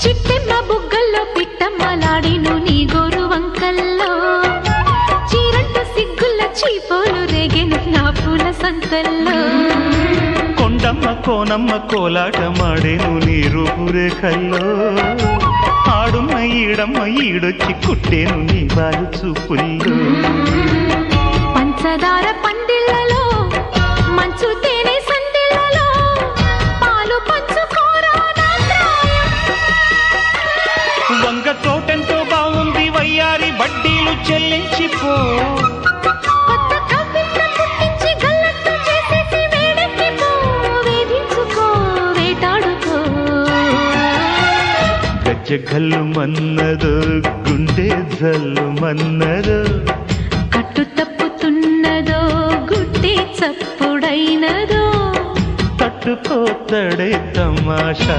చిట్టెమ్మ బుగ్గల్లో పిట్టమ్మలాడిను నీ గోరు వంకల్లో చీరంటు సిగ్గుల చీపోలు రేగెను నా పూల సంతల్లో కొండమ్మ కోనమ్మ కోలాటమాడేను నీ రూపురేఖల్లో ఆడున్న ఈడమ్మ ఈడొచ్చి కుట్టేను నీ బాలు చూపుల్లో పంచదార పందిళ్ళలో మంచు తేనె సందిళ్ళలో పాలు పంచుకోరా నా ప్రాయం. వంగ తోటెంతో బాగుంది వయ్యారి వడ్డీలు చెల్లించిపో కొత్త కవిత్ర పుట్టించి గల్లత్తు చేసేసి వేడెక్కిపో వేధించుకో వేటాడుకో గజ్జ గల్లు మన్నదో గుండె జల్లు మన్నదో కట్టు తప్పుతున్నదో గుడ్డి చప్పుడైనదో తట్టుకోతడే తమాషా